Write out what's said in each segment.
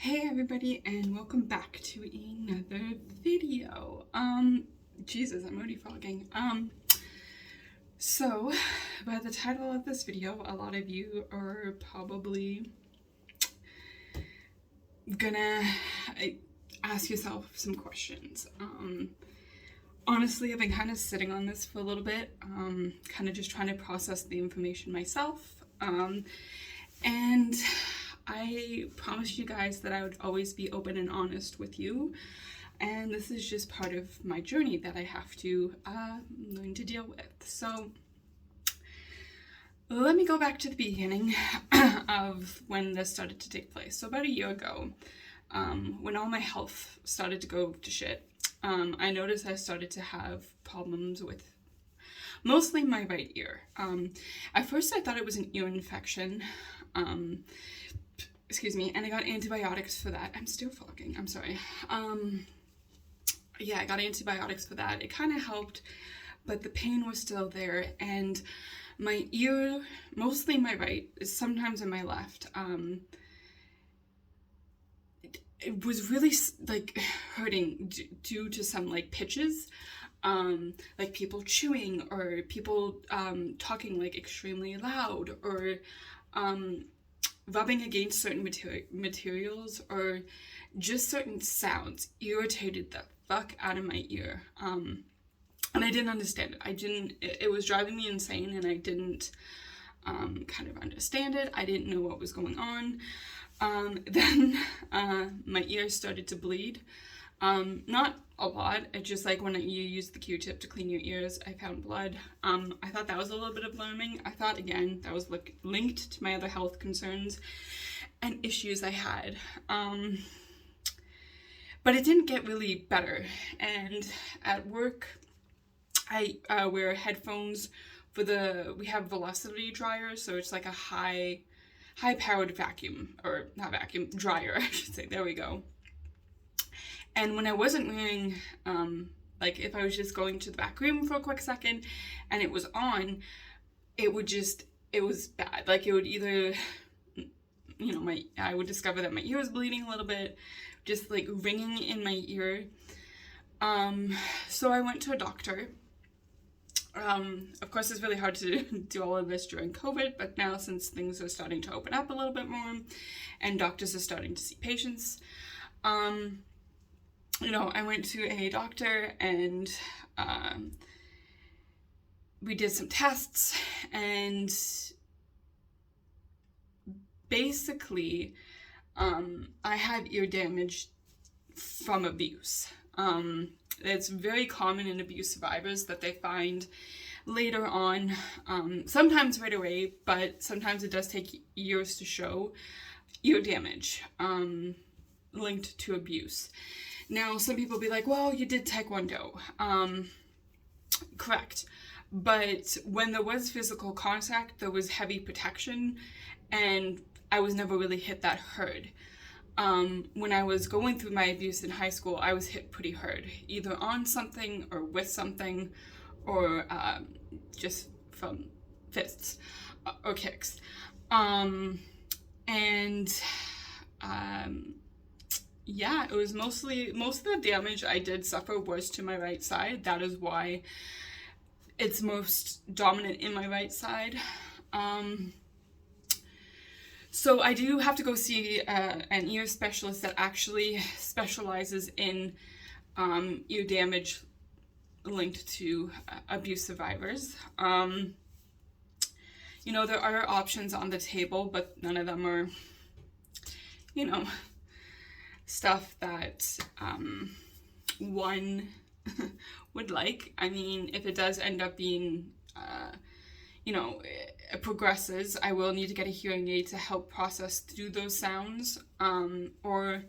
Hey everybody, and welcome back to another video. Jesus, I'm already frogging. So by the title of this video, a lot of you are probably gonna ask yourself some questions. Honestly, I've been kind of sitting on this for a little bit, kind of just trying to process the information myself, and I promised you guys that I would always be open and honest with you, and this is just part of my journey that I have to learn to deal with. So let me go back to the beginning of when this started to take place. So about a year ago, when all my health started to go to shit, I noticed I started to have problems with mostly my right ear. At first I thought it was an ear infection, excuse me, and I got antibiotics for that. I'm still fogging, I'm sorry. Yeah, I got antibiotics for that. It kind of helped, but the pain was still there, and my ear, mostly my right, sometimes in my left, it was really like hurting due to some like pitches, like people chewing or people talking like extremely loud, or rubbing against certain materials, or just certain sounds irritated the fuck out of my ear. And I didn't understand it. It was driving me insane, and I didn't kind of understand it. I didn't know what was going on. Then my ears started to bleed. Not a lot. It's just like when you use the Q-tip to clean your ears, I found blood. I thought that was a little bit alarming. I thought, again, that was linked to my other health concerns and issues I had. But it didn't get really better. And at work, I wear headphones for we have velocity dryers, so it's like a high-powered vacuum, or not vacuum, dryer, I should say. There we go. And when I wasn't wearing, like if I was just going to the back room for a quick second and it was on, it was bad. Like it would either, you know, I would discover that my ear was bleeding a little bit, just like ringing in my ear. So I went to a doctor. Of course, it's really hard to do all of this during COVID, but now since things are starting to open up a little bit more and doctors are starting to see patients, you know, I went to a doctor, and we did some tests, and basically I have ear damage from abuse. It's very common in abuse survivors that they find later on, sometimes right away, but sometimes it does take years to show ear damage linked to abuse. Now, some people will be like, well, you did Taekwondo. Correct. But when there was physical contact, there was heavy protection, and I was never really hit that hard. When I was going through my abuse in high school, I was hit pretty hard, either on something or with something, or just from fists or kicks. Yeah, it was most of the damage I did suffer was to my right side. That is why it's most dominant in my right side. So I do have to go see an ear specialist that actually specializes in ear damage linked to abuse survivors. You know, there are options on the table, but none of them are, you know, stuff that one would like. I mean, if it does end up being, you know, it progresses, I will need to get a hearing aid to help process through those sounds, or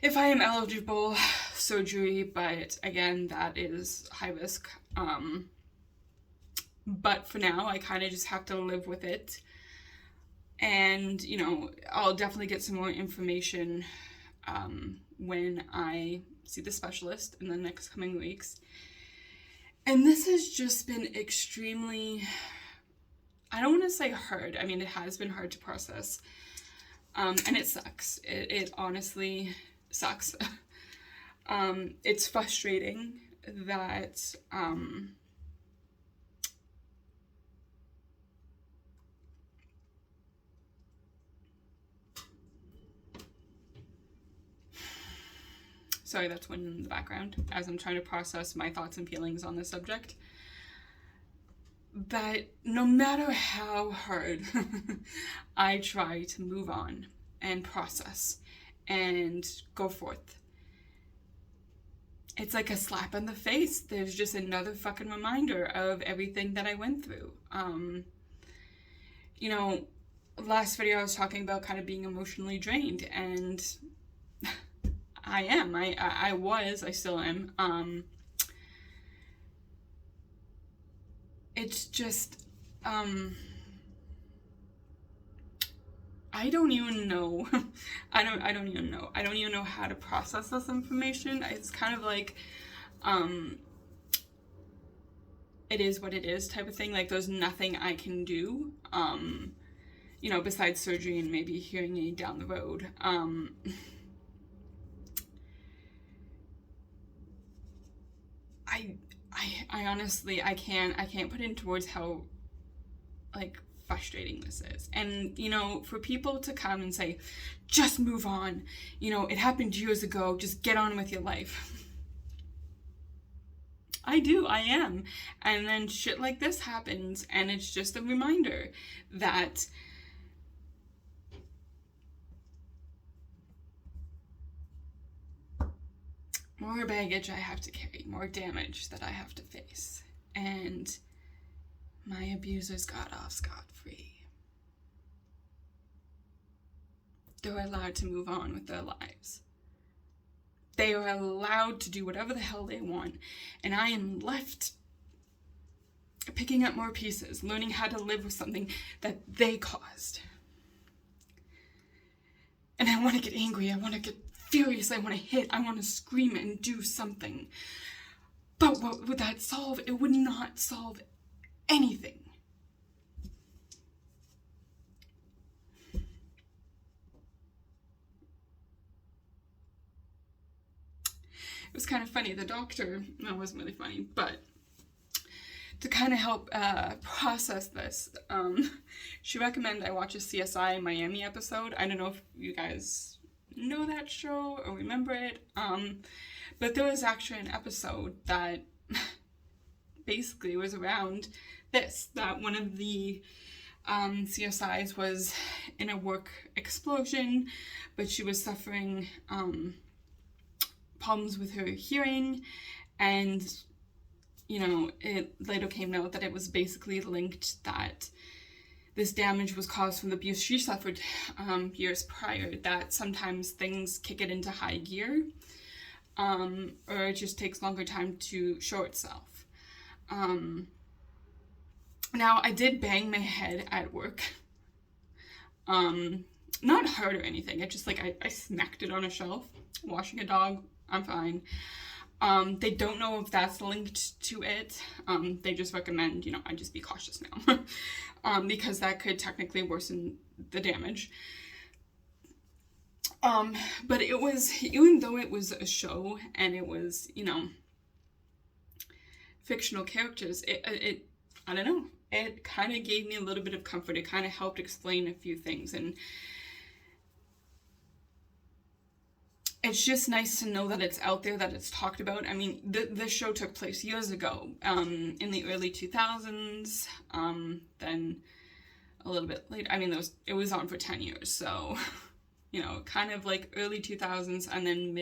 if I am eligible, surgery, but again, that is high risk. But for now, I kind of just have to live with it. And, you know, I'll definitely get some more information when I see the specialist in the next coming weeks. And this has just been extremely, I don't want to say hard. I mean, it has been hard to process. And it sucks. It honestly sucks. It's frustrating that, sorry, that's one in the background as I'm trying to process my thoughts and feelings on this subject. But no matter how hard I try to move on and process and go forth, it's like a slap in the face. There's just another fucking reminder of everything that I went through. You know, last video I was talking about kind of being emotionally drained, and I am. I still am. It's just, I don't even know. I don't even know. I don't even know how to process this information. It's kind of like, it is what it is type of thing. Like, there's nothing I can do, you know, besides surgery and maybe hearing aid down the road. I honestly, I can't put into words how, like, frustrating this is. And, you know, for people to come and say, just move on, you know, it happened years ago, just get on with your life. I am. And then shit like this happens, and it's just a reminder that more baggage I have to carry, more damage that I have to face. And my abusers got off scot-free. They're allowed to move on with their lives. They are allowed to do whatever the hell they want. And I am left picking up more pieces, learning how to live with something that they caused. And I want to get angry, I want to get furious, I want to hit, I want to scream and do something. But what would that solve? It would not solve anything. It was kind of funny. The doctor, no, it wasn't really funny, but to kind of help process this, she recommended I watch a CSI Miami episode. I don't know if you guys know that show or remember it, but there was actually an episode that basically was around this, that one of the CSIs was in a work explosion, but she was suffering problems with her hearing, and, you know, it later came out that it was basically linked that this damage was caused from the abuse she suffered years prior, that sometimes things kick it into high gear, or it just takes longer time to show itself. Now, I did bang my head at work. Not hurt or anything. It just, like, I smacked it on a shelf, washing a dog. I'm fine. They don't know if that's linked to it. They just recommend, you know, I just be cautious now. Because that could technically worsen the damage. But it was, even though it was a show and it was, you know, fictional characters, it I don't know, it kind of gave me a little bit of comfort. It kind of helped explain a few things, and it's just nice to know that it's out there, that it's talked about. I mean, this show took place years ago, in the early 2000s, then a little bit later. I mean, it was on for 10 years, so, you know, kind of like early 2000s, and then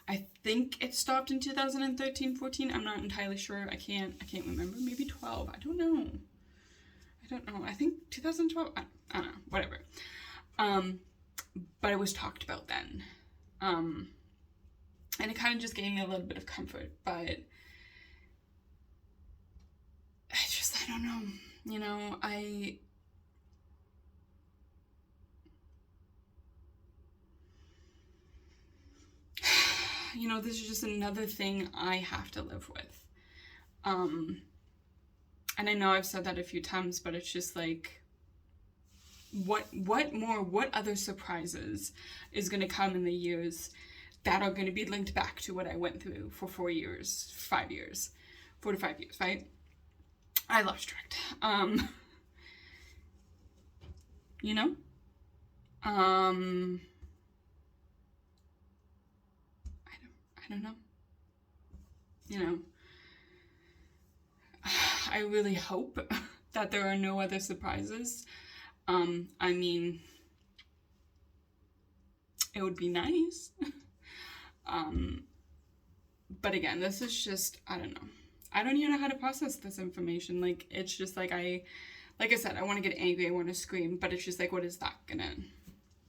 I think it stopped in 2013, 14. I'm not entirely sure. I can't remember. Maybe 12. I don't know. I think 2012. I don't know. Whatever. But it was talked about then. And it kind of just gave me a little bit of comfort, but I don't know. You know, you know, this is just another thing I have to live with. And I know I've said that a few times, but it's just like, what other surprises is going to come in the years that are going to be linked back to what I went through for 4 years, 5 years, 4 to 5 years, right? I lost track. You know? I don't know. You know, I really hope that there are no other surprises. I mean, it would be nice. But again, this is just, I don't know. I don't even know how to process this information. Like, it's just like like I said, I want to get angry, I want to scream, but it's just like, what is that gonna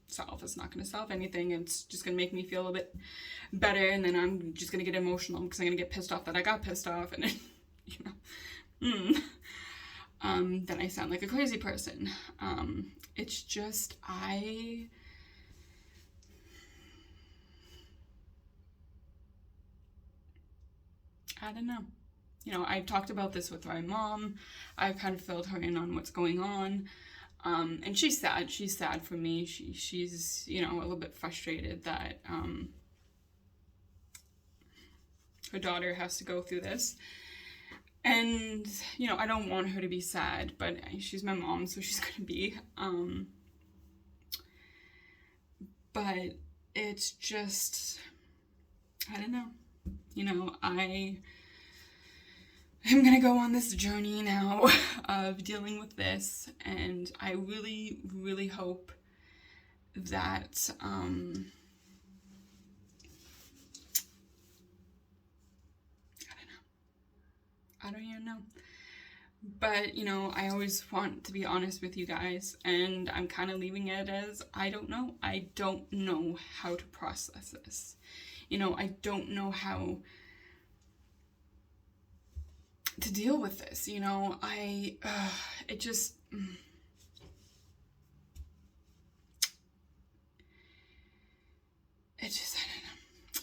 solve? It's not gonna solve anything. It's just gonna make me feel a little bit better, and then I'm just gonna get emotional because I'm gonna get pissed off that I got pissed off, and then, you know, then I sound like a crazy person. It's just, I don't know. You know, I've talked about this with my mom. I've kind of filled her in on what's going on. And she's sad. She's sad for me. She's, you know, a little bit frustrated that her daughter has to go through this. And, you know, I don't want her to be sad, but she's my mom, so she's going to be. But it's just, I don't know. You know, I'm going to go on this journey now of dealing with this, and I really, really hope that, I don't even know. But, you know, I always want to be honest with you guys, and I'm kind of leaving it as, I don't know. I don't know how to process this. You know, I don't know how to deal with this, you know. It just, I don't know.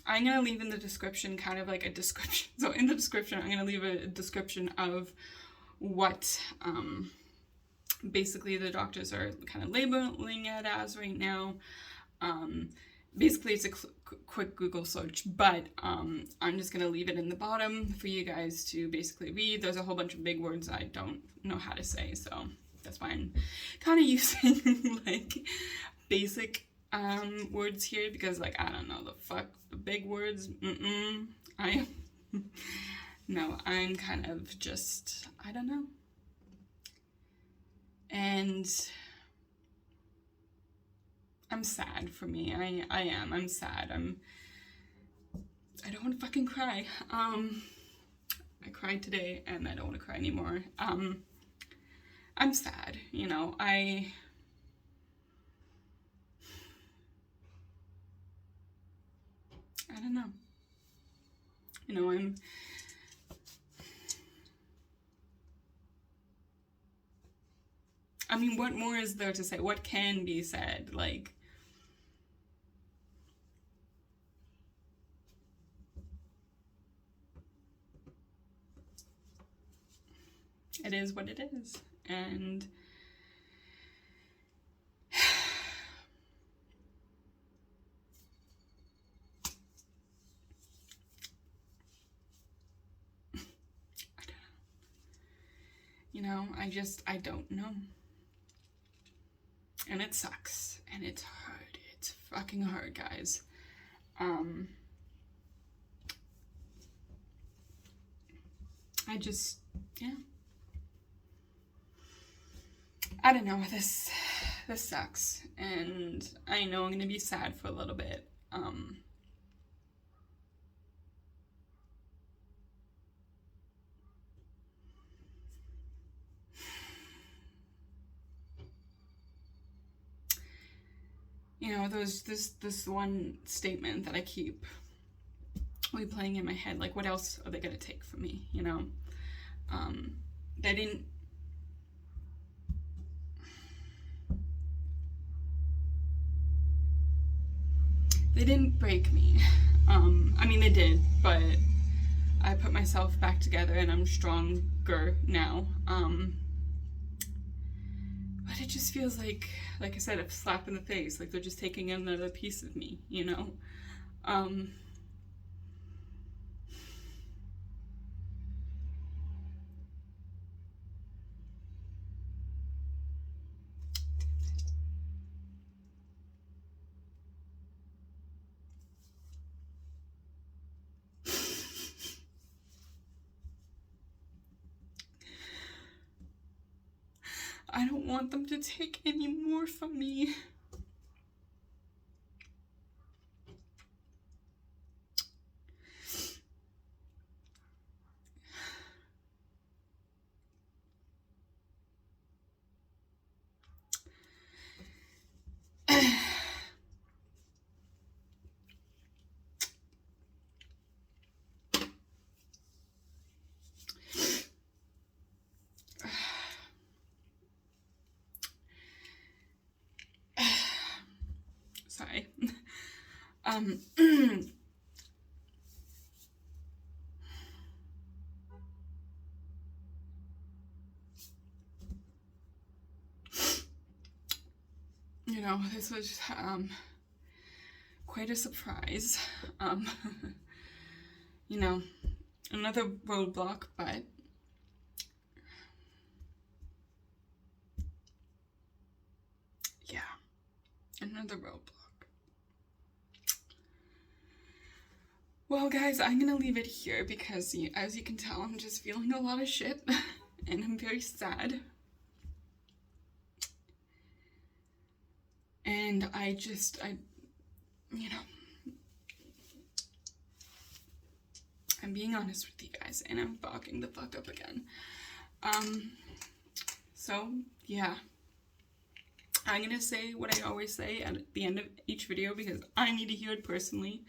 I'm going to leave in the description kind of like a description. So in the description, I'm going to leave a description of what basically the doctors are kind of labeling it as right now. Basically, it's a quick Google search, but I'm just going to leave it in the bottom for you guys to basically read. There's a whole bunch of big words I don't know how to say, so that's why I'm kind of using, like, basic words here, because, like, I don't know the big words. No, I'm kind of just, I don't know. And I'm sad for me. I'm sad. I don't want to fucking cry. I cried today and I don't want to cry anymore. I'm sad, you know. I don't know. You know, I mean, what more is there to say? What can be said? Like, it is what it is. And you know, I don't know. And it sucks. And it's hard. It's fucking hard, guys. Yeah. I don't know, this sucks. And I know I'm gonna be sad for a little bit. You know, there's this one statement that I keep replaying in my head, like, what else are they gonna take from me, you know? They didn't break me. I mean, they did, but I put myself back together and I'm stronger now. But it just feels like I said, a slap in the face, like they're just taking another piece of me, you know? I don't want them to take any more from me. Sorry. You know, this was quite a surprise. You know, another roadblock, but yeah, another roadblock. Well, guys, I'm gonna leave it here because, as you can tell, I'm just feeling a lot of shit and I'm very sad. And I, you know, I'm being honest with you guys, and I'm fucking the fuck up again. So, yeah. I'm gonna say what I always say at the end of each video because I need to hear it personally.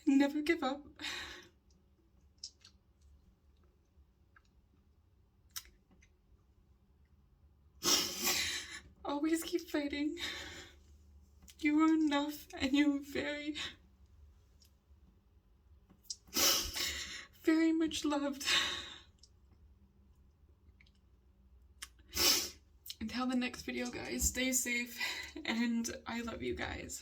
Never give up. Always keep fighting. You are enough, and you're very, very much loved. Until the next video, guys, stay safe, and I love you guys.